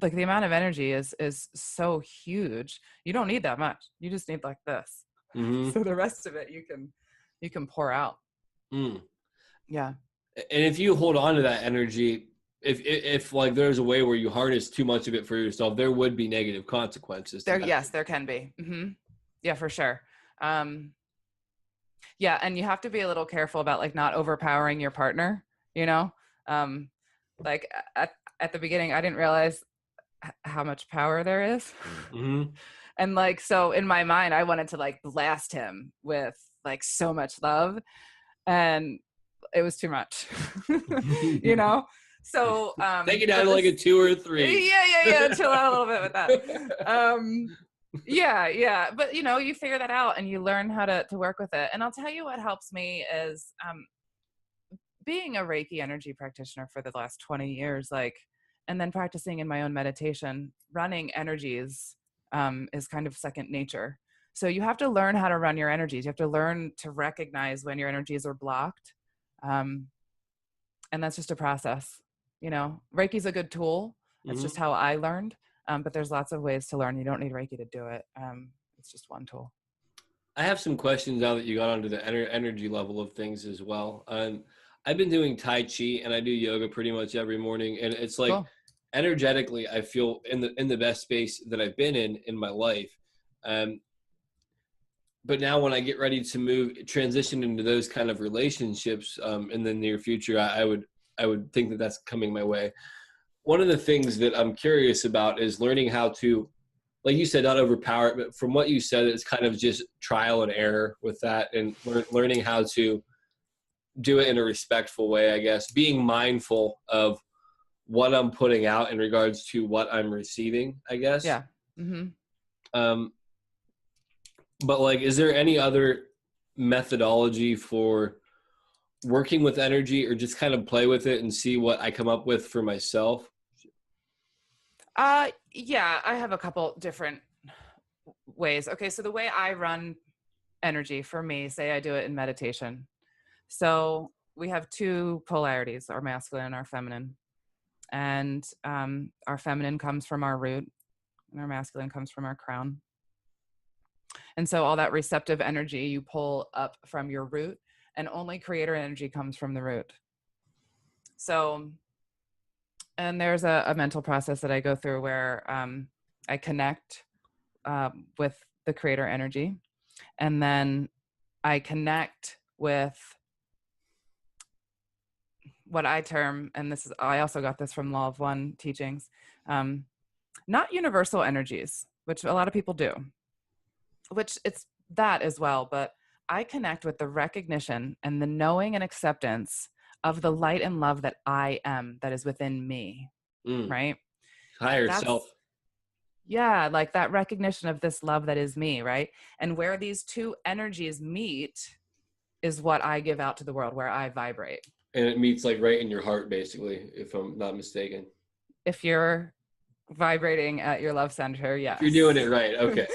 Like, the amount of energy is so huge. You don't need that much. You just need like this. So the rest of it you can pour out. Yeah. And if you hold on to that energy, if like there's a way where you harness too much of it for yourself, there would be negative consequences. Yes, there can be. Yeah, for sure. Yeah, and you have to be a little careful about, like, not overpowering your partner. Like at the beginning, I didn't realize how much power there is. And like, so in my mind, I wanted to like blast him with like so much love, and it was too much. So take it down to like a 2 or a 3. Yeah. Chill out a little bit with that. Yeah. But you figure that out and you learn how to work with it. And I'll tell you what helps me is being a Reiki energy practitioner for the last 20 years, like, and then practicing in my own meditation, running energies is kind of second nature. So you have to learn how to run your energies. You have to learn to recognize when your energies are blocked. And that's just a process. Reiki's a good tool. It's just how I learned. But there's lots of ways to learn. You don't need Reiki to do it. It's just one tool. I have some questions now that you got onto the energy level of things as well. I've been doing Tai Chi and I do yoga pretty much every morning. And it's like, cool. Energetically, I feel in the best space that I've been in my life. But now when I get ready to transition into those kind of relationships in the near future, I would think that that's coming my way. One of the things that I'm curious about is learning how to, like you said, not overpower it, but from what you said, it's kind of just trial and error with that, and learning how to do it in a respectful way, I guess, being mindful of what I'm putting out in regards to what I'm receiving, I guess. Yeah. But like, is there any other methodology for working with energy, or just kind of play with it and see what I come up with for myself? Yeah, I have a couple different ways. Okay, so the way I run energy for me, say I do it in meditation. So we have 2 polarities, our masculine and our feminine. And our feminine comes from our root, and our masculine comes from our crown. And so all that receptive energy you pull up from your root, and only creator energy comes from the root. So, and there's a mental process that I go through where I connect with the creator energy, and then I connect with what I term, and I also got this from Law of One teachings, not universal energies, which a lot of people do, which it's that as well, but I connect with the recognition and the knowing and acceptance of the light and love that I am, that is within me, right? Higher self. Yeah, like that recognition of this love that is me, right? And where these two energies meet is what I give out to the world, where I vibrate. And it meets like right in your heart, basically, if I'm not mistaken. If you're vibrating at your love center, yes. You're doing it right. Okay.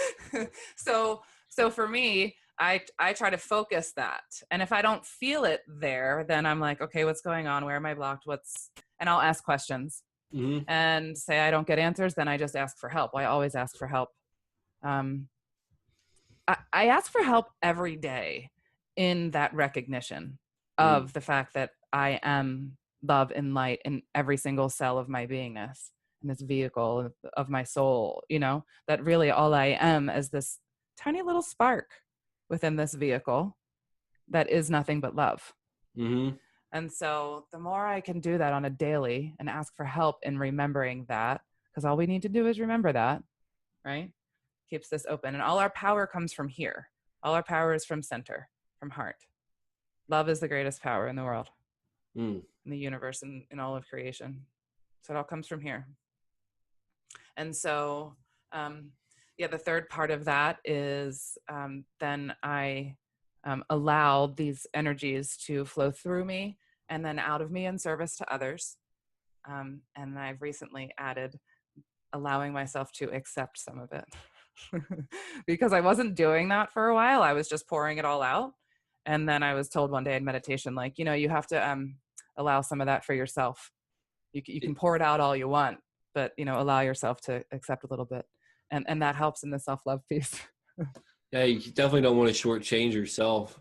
So for me, I try to focus that. And if I don't feel it there, then I'm like, okay, what's going on? Where am I blocked? And I'll ask questions and say I don't get answers. Then I just ask for help. I always ask for help. I ask for help every day in that recognition of the fact that I am love and light in every single cell of my beingness, in this vehicle of my soul, you know, that really all I am is this tiny little spark within this vehicle that is nothing but love. And so the more I can do that on a daily and ask for help in remembering that, because all we need to do is remember that, right? Keeps this open. And all our power comes from here. All our power is from center, from heart. Love is the greatest power in the world, in the universe, and in all of creation. So it all comes from here. And so, the third part of that is then I allow these energies to flow through me and then out of me in service to others. And I've recently added allowing myself to accept some of it because I wasn't doing that for a while. I was just pouring it all out. And then I was told one day in meditation, like, you know, you have to allow some of that for yourself. You can pour it out all you want, but, you know, allow yourself to accept a little bit. And that helps in the self-love piece. Yeah, you definitely don't want to shortchange yourself.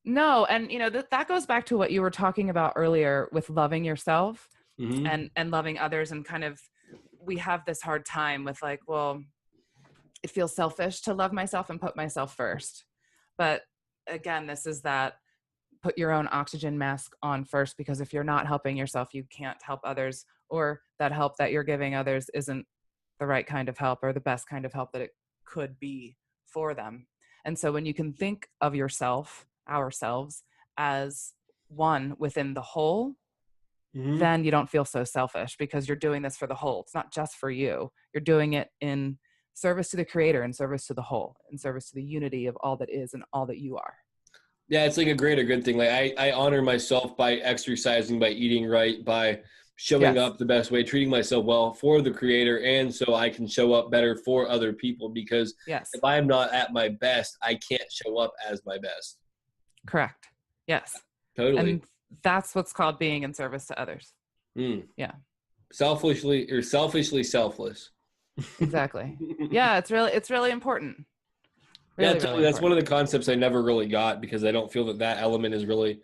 No, and, you know, that goes back to what you were talking about earlier with loving yourself and loving others. And kind of, we have this hard time with like, well, it feels selfish to love myself and put myself first. But again, this is that put your own oxygen mask on first, because if you're not helping yourself, you can't help others, or that help that you're giving others isn't the right kind of help or the best kind of help that it could be for them. And so when you can think of yourself, ourselves, as one within the whole, then you don't feel so selfish, because you're doing this for the whole. It's not just for you. You're doing it in service to the creator, in service to the whole, in service to the unity of all that is and all that you are. Yeah, it's like a greater good thing. Like I honor myself by exercising, by eating right, by showing up the best way, treating myself well for the creator, and so I can show up better for other people, because if I'm not at my best, I can't show up as my best. Correct. Yes. Totally. And that's what's called being in service to others. Yeah. Selfishly selfless. Exactly. Yeah, it's really important. Really, totally. That's one of the concepts I never really got, because I don't feel that element is really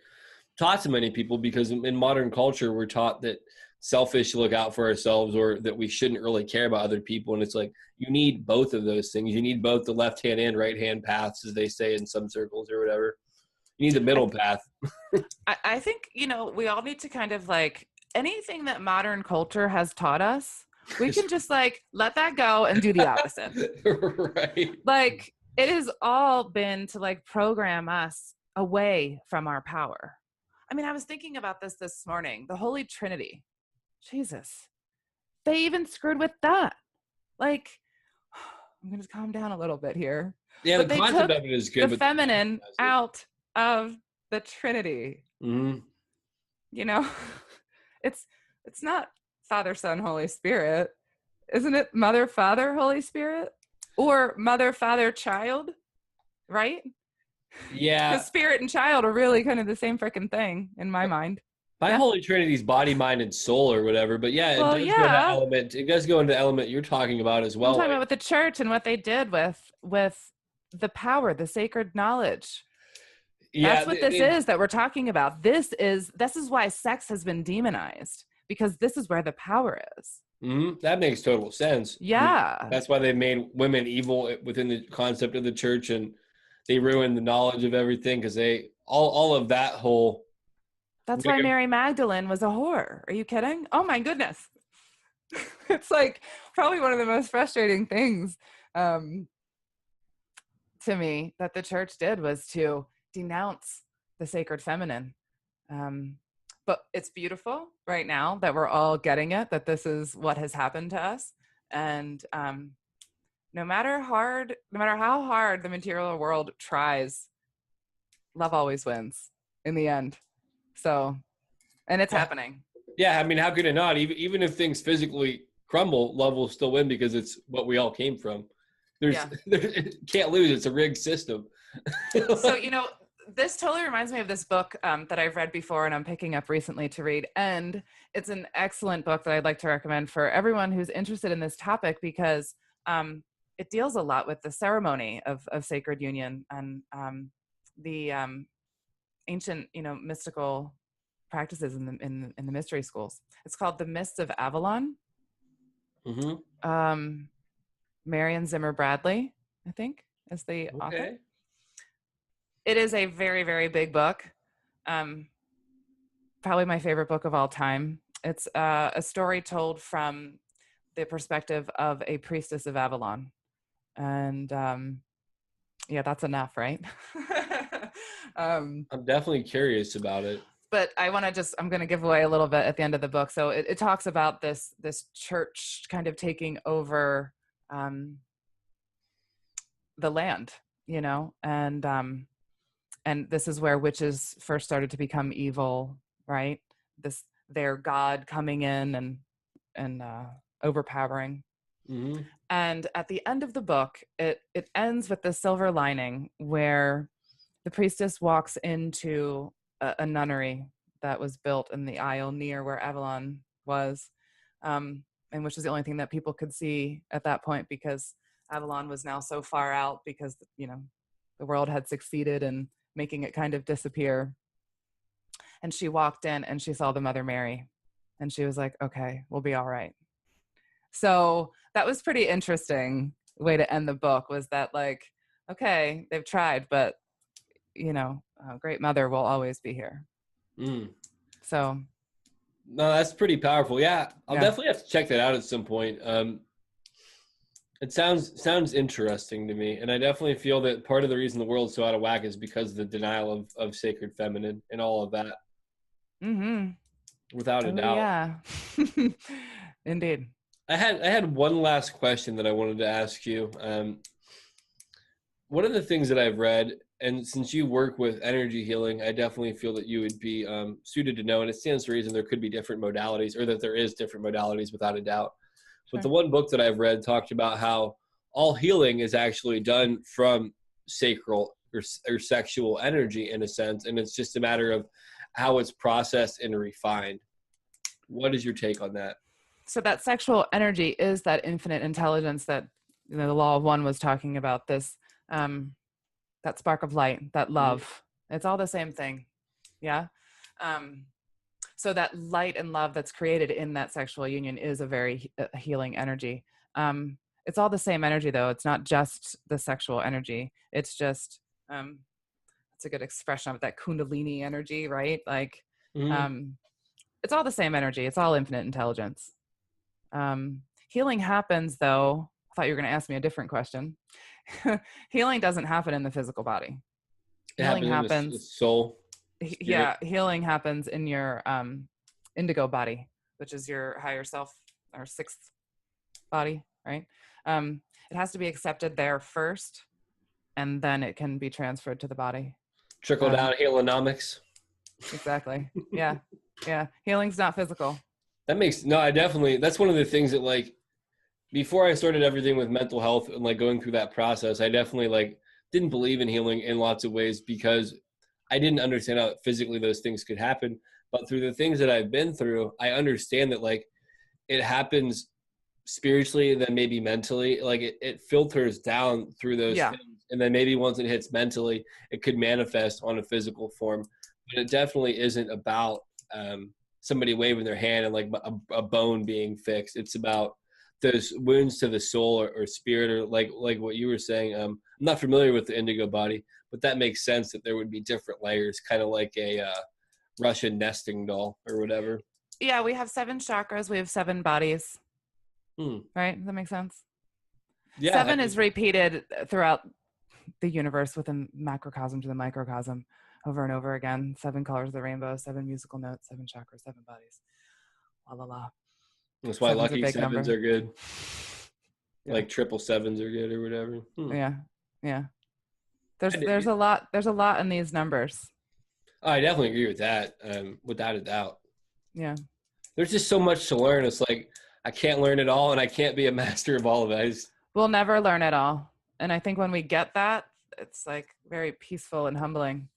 taught to many people, because in modern culture, we're taught that selfish to look out for ourselves, or that we shouldn't really care about other people. And it's like, you need both of those things. You need both the left hand and right hand paths, as they say in some circles or whatever. You need the middle path. I think, you know, we all need to kind of like, anything that modern culture has taught us, we can just like let that go and do the opposite. Right. Like, it has all been to like program us away from our power. I mean, I was thinking about this morning, the Holy Trinity. Jesus, they even screwed with that. Like, I'm going to calm down a little bit here. Yeah, but the concept of it is good. The feminine out of the Trinity. You know, it's not Father, Son, Holy Spirit. Isn't it Mother, Father, Holy Spirit? Or Mother, Father, Child, right? Yeah. Because spirit and child are really kind of the same freaking thing in my mind. My Holy Trinity's body, mind, and soul, or whatever. But yeah, it does go into element. It does go into the element you're talking about as well. I'm talking about with the church and what they did with the power, the sacred knowledge. Yeah, that's what this is that we're talking about. This is why sex has been demonized, because this is where the power is. That makes total sense. Yeah. That's why they made women evil within the concept of the church, and they ruined the knowledge of everything, because all of that whole. That's why Mary Magdalene was a whore. Are you kidding? Oh my goodness. It's like probably one of the most frustrating things to me that the church did was to denounce the sacred feminine. But it's beautiful right now that we're all getting it, that this is what has happened to us. And no matter how hard the material world tries, love always wins in the end. So, and it's happening. Yeah, I mean, how could it not? Even if things physically crumble, love will still win because it's what we all came from. There can't lose. It's a rigged system. So, this totally reminds me of this book that I've read before and I'm picking up recently to read. And it's an excellent book that I'd like to recommend for everyone who's interested in this topic, because it deals a lot with the ceremony of sacred union and the ancient, mystical practices in the mystery schools. It's called The Mists of Avalon. Mm-hmm. Marion Zimmer Bradley, I think, is the author. It is a very, very big book. Probably my favorite book of all time. It's a story told from the perspective of a priestess of Avalon. And that's enough, right? I'm definitely curious about it. But I'm going to give away a little bit at the end of the book. So it talks about this church kind of taking over the land, and this is where witches first started to become evil, right? Their God coming in and overpowering. Mm-hmm. And at the end of the book, it ends with the silver lining where the priestess walks into a nunnery that was built in the isle near where Avalon was, and which is the only thing that people could see at that point, because Avalon was now so far out, because the world had succeeded in making it kind of disappear. And she walked in and she saw the Mother Mary, and she was like, okay, we'll be all right. So that was pretty interesting way to end the book, was that like, okay, they've tried, but Great Mother will always be here. So no, that's pretty powerful. Yeah, I'll definitely have to check that out at some point. It sounds interesting to me, and I definitely feel that part of the reason the world's so out of whack is because of the denial of sacred feminine and all of that. Mm-hmm. Without a doubt. Yeah. Indeed. I had one last question that I wanted to ask you. One of the things that I've read, and since you work with energy healing, I definitely feel that you would be suited to know, and it stands to reason there could be different modalities, or that there is different modalities without a doubt. Sure. But the one book that I've read talked about how all healing is actually done from sacral or sexual energy in a sense, and it's just a matter of how it's processed and refined. What is your take on that? So that sexual energy is that infinite intelligence that the law of one was talking about, this that spark of light, that love. Mm-hmm. It's all the same thing. Yeah. So that light and love that's created in that sexual union is a very healing energy. It's all the same energy, though. It's not just the sexual energy. It's just, it's a good expression of that Kundalini energy, right? Like, it's all the same energy. It's all infinite intelligence. Healing happens, though. I thought you were going to ask me a different question. Healing doesn't happen in the physical body. Healing happens in the soul. Yeah, healing happens in your indigo body, which is your higher self, or sixth body, right? It has to be accepted there first, and then it can be transferred to the body. Trickle down healonomics. Exactly. Yeah. Yeah. Healing's not physical. That's one of the things that, like, before I started everything with mental health and like going through that process, I definitely like didn't believe in healing in lots of ways because I didn't understand how physically those things could happen. But through the things that I've been through, I understand that like it happens spiritually and then maybe mentally. Like it filters down through those things. And then maybe once it hits mentally, it could manifest on a physical form. But it definitely isn't about somebody waving their hand and like a bone being fixed. It's about those wounds to the soul or spirit, or like what you were saying. I'm not familiar with the indigo body, but that makes sense that there would be different layers, kind of like a Russian nesting doll or whatever. Yeah, we have 7 chakras. We have 7 bodies. Right? Does that make sense? Yeah. 7 is repeated throughout the universe within macrocosm to the microcosm over and over again. 7 colors of the rainbow, 7 musical notes, 7 chakras, 7 bodies. La la la. That's why Seven's a lucky big sevens number. are good. Yeah. Like 777s are good or whatever. Yeah. Yeah. I dig There's it. a lot in these numbers. Oh, I definitely agree with that, without a doubt. Yeah. There's just so much to learn. It's like I can't learn it all, and I can't be a master of all of it. We'll never learn it all. And I think when we get that, it's like very peaceful and humbling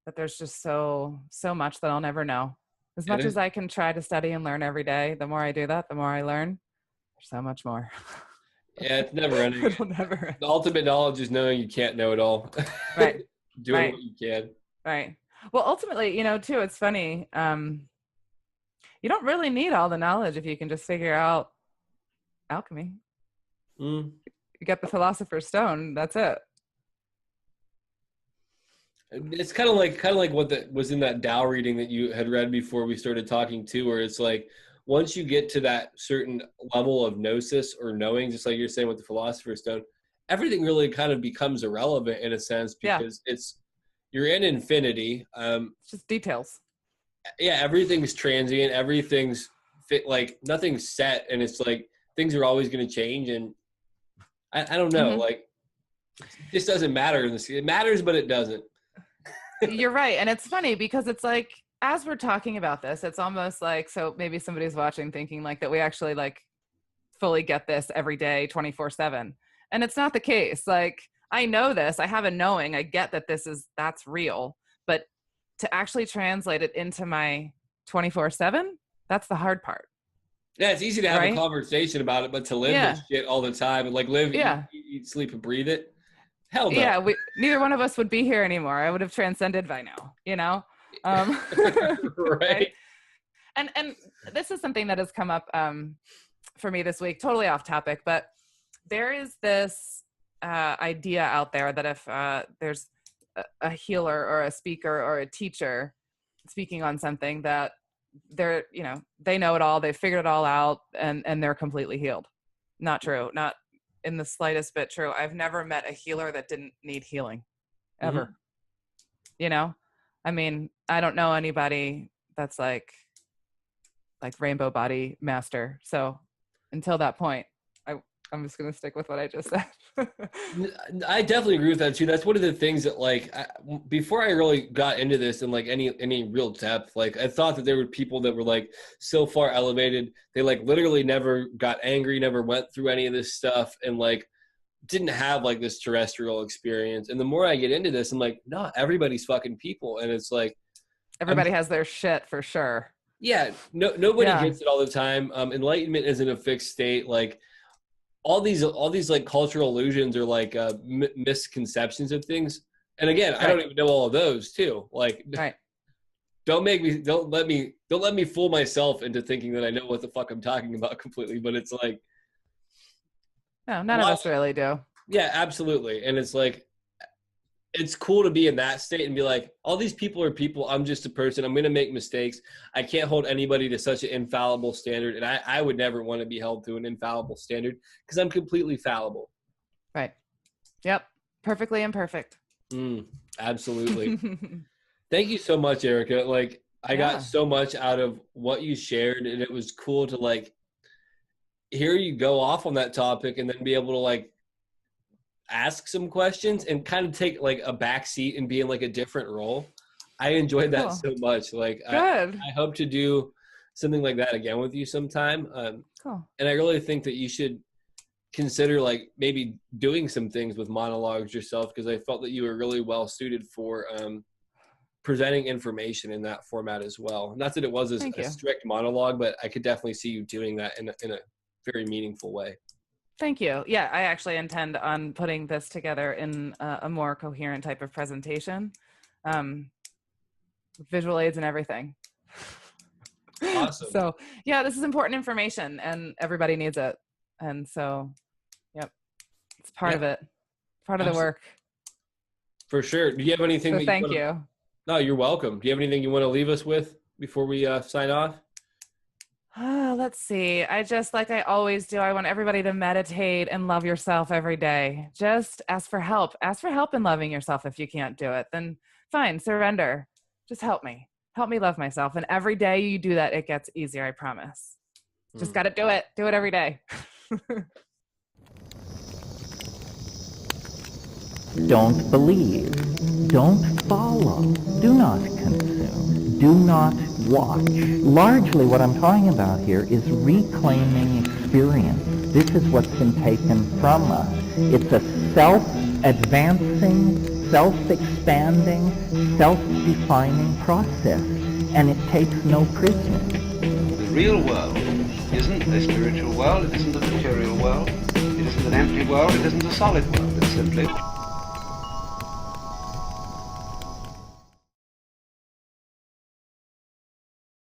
that there's just so much that I'll never know. As much as I can try to study and learn every day, the more I do that, the more I learn. There's so much more. Yeah, it's never ending. It'll never end. The ultimate knowledge is knowing you can't know it all. Right. Doing Right. what you can. Right. Well, ultimately, too, it's funny. You don't really need all the knowledge if you can just figure out alchemy. Mm. You get the Philosopher's Stone. That's it. It's kind of like what was in that Tao reading that you had read before we started talking too, where it's like once you get to that certain level of gnosis or knowing, just like you're saying with the Philosopher's Stone, everything really kind of becomes irrelevant in a sense because you're in infinity. It's just details. Yeah, everything's transient, everything's like nothing's set, and it's like things are always going to change, and I don't know, like it just doesn't matter in this. It matters, but it doesn't. You're right, and it's funny because it's like as we're talking about this, it's almost like so maybe somebody's watching thinking like that we actually like fully get this every day, 24/7, and it's not the case. Like I know this, I have a knowing, I get that that's real, but to actually translate it into my 24/7, that's the hard part. Yeah, it's easy to have a conversation about it, but to live this shit all the time and like live, eat, sleep, and breathe it, hell no. Yeah, neither one of us would be here anymore. I would have transcended by now, right. And this is something that has come up for me this week, totally off topic, but there is this idea out there that if there's a healer or a speaker or a teacher speaking on something that they're, they know it all, they've figured it all out and they're completely healed. Not true. Not in the slightest bit true. I've never met a healer that didn't need healing ever. I mean, I don't know anybody that's like rainbow body master. So until that point, I'm just going to stick with what I just said. I definitely agree with that too. That's one of the things that like, before I really got into this in like any real depth, like I thought that there were people that were like so far elevated. They like literally never got angry, never went through any of this stuff. And like, didn't have like this terrestrial experience. And the more I get into this, I'm like, no, everybody's fucking people. And it's like, everybody has their shit for sure. Yeah. Nobody gets it all the time. Enlightenment isn't a fixed state. Like, all these like cultural illusions are like misconceptions of things. And again, I don't even know all of those too. Like, don't let me fool myself into thinking that I know what the fuck I'm talking about completely. But it's like, no, none of us really do. Yeah, absolutely. And it's like, it's cool to be in that state and be like, all these people are people. I'm just a person. I'm going to make mistakes. I can't hold anybody to such an infallible standard. And I would never want to be held to an infallible standard because I'm completely fallible. Right. Yep. Perfectly imperfect. Absolutely. Thank you so much, Erica. Like I got so much out of what you shared, and it was cool to like hear you go off on that topic and then be able to like ask some questions and kind of take like a back seat and be in like a different role. I enjoyed that so much. Like I hope to do something like that again with you sometime. Cool. And I really think that you should consider like maybe doing some things with monologues yourself, because I felt that you were really well suited for presenting information in that format as well. Not that it was a strict monologue, but I could definitely see you doing that in a very meaningful way. Thank you. Yeah, I actually intend on putting this together in a more coherent type of presentation, visual aids and everything. Awesome. So yeah, this is important information and everybody needs it. And so, yep, it's part of it, part of the work. For sure. Do you have anything? So thank you. No, you're welcome. Do you have anything you want to leave us with before we sign off? let's see. I just, like I always do, I want everybody to meditate and love yourself every day. Just ask for help. Ask for help in loving yourself. If you can't do it, then fine, surrender. Just help me. Help me love myself. And every day you do that, it gets easier, I promise. Just got to do it. Do it every day. Don't believe. Don't follow. Do not consume. Do not watch. Largely what I'm talking about here is reclaiming experience. This is what's been taken from us. It's a self-advancing, self-expanding, self-defining process, and it takes no prisoners. The real world isn't a spiritual world, it isn't a material world, it isn't an empty world, it isn't a solid world. It's simply